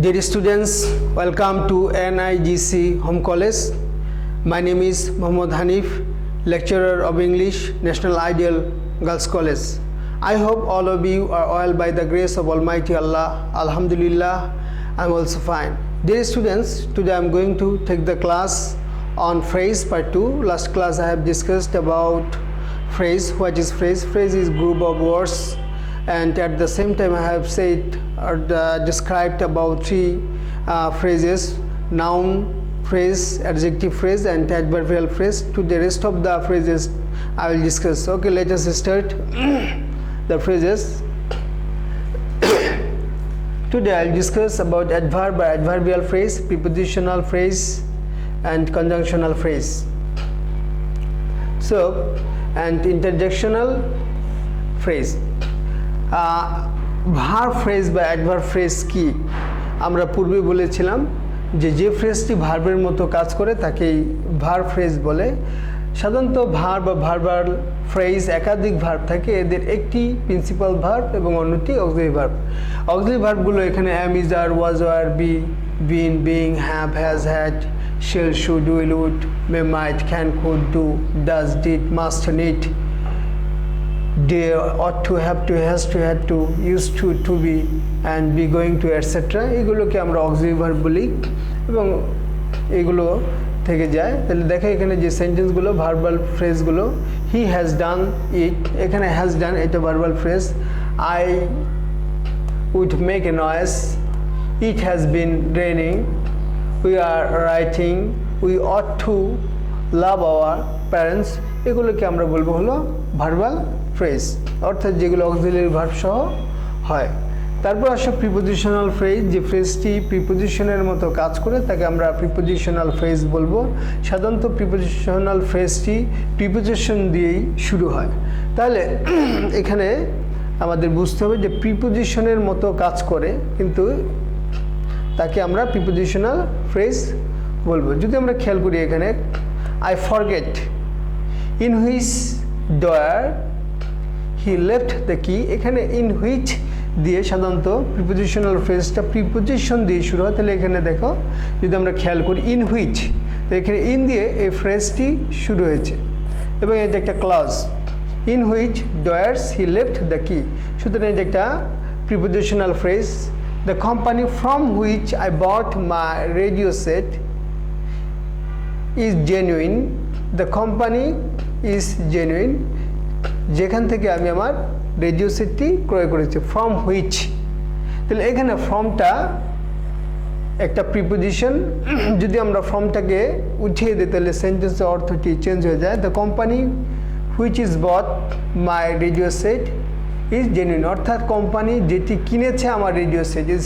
Dear students, welcome to NIGC Home College. My name is Mohammad Hanif, lecturer of English, National Ideal Girls College. I hope all of you are well by the grace of Almighty Allah. Alhamdulillah, I'm also fine. Dear students, today I'm going to take the class on phrase part 2. Last class I have discussed about phrase. What is phrase? Phrase is group of words, and at the same time I have said or described about three phrases: noun phrase, adjective phrase and adverbial phrase. To the rest of the phrases I will discuss. Okay, let us start the phrases. Today I will discuss about adverb or adverbial phrase, prepositional phrase and conjunctional phrase. So, and interjectional phrase. Verb phrase বা adverb phrase কি? আমরা পূর্বে বলেছিলাম যে ফ্রেজটি ভার্বের মতো কাজ করে তাকেই ভার্ব ফ্রেজ বলে। সাধারণত ভার্ব বা ভার্বাল ফ্রেজ একাধিক ভার্ব থাকে, এদের একটি প্রিন্সিপাল ভার্ব এবং অন্যটি অক্সিলারি ভার্ব। অক্সিলারি ভার্বগুলো এখানে am, is, are, was, were, be, been, being, have, has, had, shall, should, will, would, may, might, can, could, do, does, did, must, need, they ought to, have to, has to, had to, used to be and be going to etc. এগুলোকে আমরা auxiliary verb বলি এবং এগুলো থেকে যায়। তাহলে দেখো এখানে যে সেন্টেন্সগুলো ভার্বাল ফ্রেজগুলো, হি হ্যাজ ডান ইট, এখানে হ্যাজ ডান এটা verbal phrase. I would make a noise, it has been raining, we are writing, we ought to love our parents, এগুলোকে আমরা বলবো হলো ভার্বাল ফ্রেজ, অর্থাৎ যেগুলো অক্সিলারি ভার্ব সহ হয়। তারপর আসে প্রিপোজিশনাল ফ্রেজ, যে ফ্রেজটি প্রিপোজিশনের মতো কাজ করে তাকে আমরা প্রিপোজিশনাল ফ্রেজ বলবো। সাধারণত প্রিপোজিশনাল ফ্রেজটি প্রিপোজিশন দিয়েই শুরু হয়। তাহলে এখানে আমাদের বুঝতে হবে যে প্রিপোজিশনের মতো কাজ করে, কিন্তু তাকে আমরা প্রিপোজিশনাল ফ্রেজ বলবো। যদি আমরা খেয়াল করি এখানে I forget, in which drawer he left the কি, এখানে ইন হুইচ দিয়ে সাধারণত প্রিপোজিশনাল ফ্রেজটা প্রিপোজিশন দিয়ে শুরু হয়। তাহলে এখানে দেখো যদি আমরা খেয়াল করি ইন হুইচ, তো এখানে ইন দিয়ে এই ফ্রেজটি শুরু হয়েছে এবং এটা একটা clause, in which doors he left the key, সুতরাং এটা একটা prepositional phrase. The company from which I bought my radio set is genuine, the company is genuine, যেখান থেকে আমি আমার রেডিও সেটটি ক্রয় করেছি, ফ্রম হুইচ। তাহলে এখানে ফ্রমটা একটা প্রিপোজিশন, যদি আমরা ফ্রমটাকে উঠিয়ে দিই তাহলে সেন্টেন্সের অর্থটি চেঞ্জ হয়ে যায়। The company which is bought my radio set is genuine, অর্থাৎ কোম্পানি যেটি কিনেছে আমার রেডিও সেট ইজ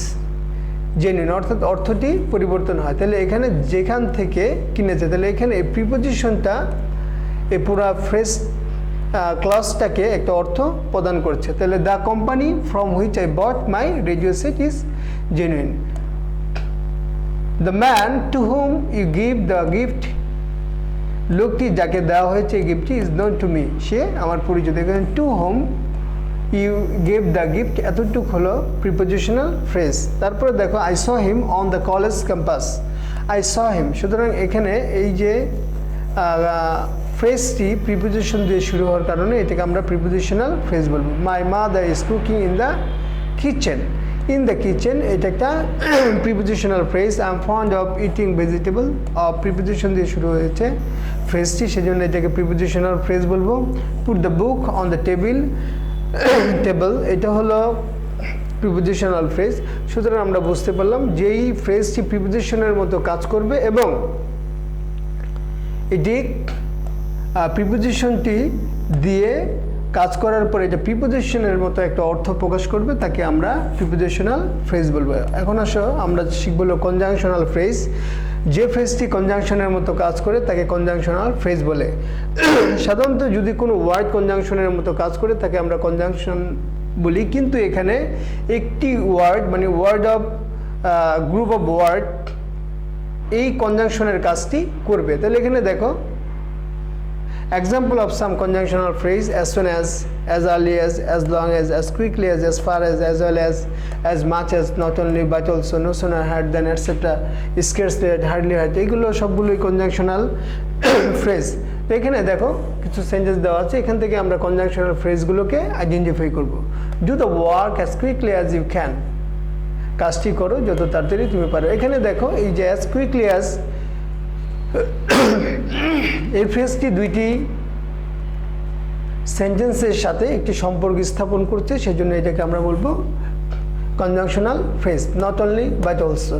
জেনুইন, অর্থাৎ অর্থটি পরিবর্তন হয়। তাহলে এখানে যেখান থেকে কিনেছে, তাহলে এখানে এই প্রিপোজিশনটা এই পুরা ফ্রেজ ক্লাসটাকে একটা অর্থ প্রদান করছে। তাহলে the company from which I bought my radio set is genuine. The man to whom you give the gift, লোকটি যাকে দেওয়া হয়েছে এই গিফটটি ইজ নোন টু মি, সে আমার পরিচিত। এখানে to whom you give the gift এতটুকু হলো প্রিপোজিশনাল ফ্রেজ। তারপরে দেখো I saw him on the college campus, I saw him, সুতরাং এখানে এই যে ফ্রেজটি প্রিপোজিশন দিয়ে শুরু হওয়ার কারণে এটাকে আমরা প্রিপোজিশনাল ফ্রেজ বলবো। My mother is cooking in the kitchen, in the kitchen এটা একটা prepositional phrase. I am fond of eating vegetable, preposition দিয়ে শুরু হয়েছে ফ্রেজটি, সেজন্য এটাকে প্রিপোজিশনাল ফ্রেজ বলবো। Put the book on the table, table এটা হলো প্রিপোজিশনাল ফ্রেজ। সুতরাং আমরা বুঝতে পারলাম যে এই ফ্রেজটি প্রিপোজিশনের মতো কাজ করবে এবং এটি প্রিপোজিশনটি দিয়ে কাজ করার পরে এটা প্রিপোজিশনের মতো একটা অর্থ প্রকাশ করবে, তাকে আমরা প্রিপোজিশনাল ফ্রেজ বলবো। এখন আসো আমরা শিখব হলো কনজাংশনাল ফ্রেজ, যে ফ্রেজটি কনজাংশনের মতো কাজ করে তাকে কনজাংশনাল ফ্রেজ বলে। সাধারণত যদি কোনো ওয়ার্ড কনজাংশনের মতো কাজ করে তাকে আমরা কনজাংশন বলি, কিন্তু এখানে একটি ওয়ার্ড মানে word of group of word এই কনজাংশনের কাজটি করবে। তাহলে এখানে দেখো Example of some conjunctional phrase: as soon as early as long as quickly as far as well as much as, not only but also, no sooner had than, etc. scarcely had, hardly had, এগুলো সবগুলোই conjunctional phrase. তো এখানে দেখো কিছু sentence দেওয়া আছে, এখান থেকে আমরা কনজাংশনাল ফ্রেজগুলোকে আইডেন্টিফাই করব। Do the work as quickly as you can, কাজটি করো যত তাড়াতাড়ি তুমি পারো। এখানে দেখো এই যে অ্যাজ কুইকলি অ্যাজ, এই ফ্রেজটি দুইটি সেন্টেন্সের সাথে একটি সম্পর্ক স্থাপন করছে, সেজন্য এটাকে আমরা বলবো conjunctional phrase. Not only but also,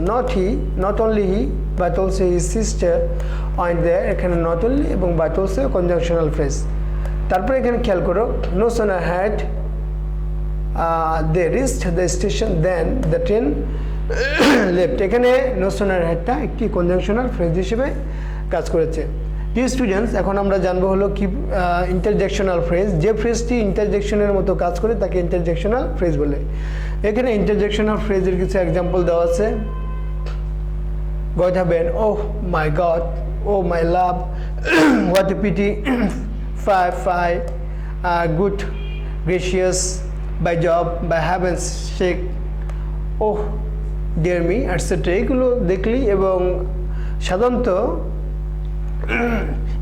not only he but also his sister went there, এখানে নট অনলি এবং বাট অলসো কনজাংশনাল ফ্রেজ। তারপরে এখানে খেয়াল করো, no sooner had they reached the station then the train left, এখানে no sooner হ্যাডটা একটি conjunctional phrase হিসেবে কাজ করেছে। ডিয়ার স্টুডেন্টস, এখন আমরা জানবো হলো কি ইন্টারজেকশনাল ফ্রেজ। যে ফ্রেজটি ইন্টারজেকশনের মতো কাজ করে তাকে ইন্টারজেকশনাল ফ্রেজ বলে। এখানে ইন্টারজেকশনাল ফ্রেজের কিছু এক্সাম্পল দেওয়া আছে। God heaven, oh my God, o my love, what a pity, fie, good gracious, by Jove, by heaven's sake, oh dear me, etcetera. এগুলো দেখলি এবং সাধারণত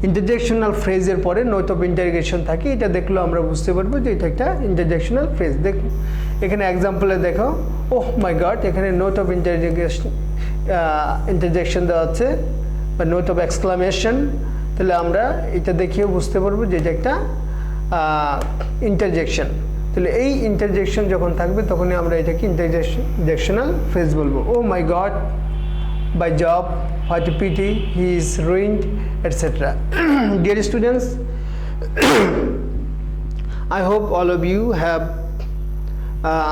ইন্টারজেকশনাল ফ্রেজের পরে নোট অফ ইন্টারগেশন থাকে, এটা দেখলেও আমরা বুঝতে পারবো যে এটা একটা ইন্টারজেকশনাল ফ্রেজ। দেখো এখানে এক্সাম্পলে দেখো, ওহ মাই গড, এখানে নোট অফ ইন্টারজেকশন দেওয়া আছে বা নোট অফ এক্সক্লামেশন, তাহলে আমরা এটা দেখিয়েও বুঝতে পারবো যে এটা একটা ইন্টারজেকশন। তাহলে এই ইন্টারজেকশন যখন থাকবে তখনই আমরা এটাকে ইন্টারজেকশনাল ফ্রেজ বলবো। ও মাই god, by job, what a pity, he is ruined, etc. Dear students, I hope all of you have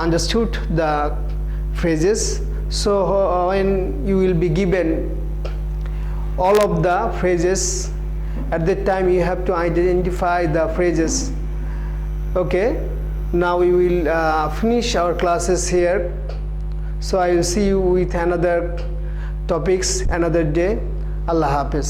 understood the phrases. So when you will be given all of the phrases, at that time you have to identify the phrases. Okay, now we will finish our classes here. So I will see you with another topics another day. Allah Hafiz.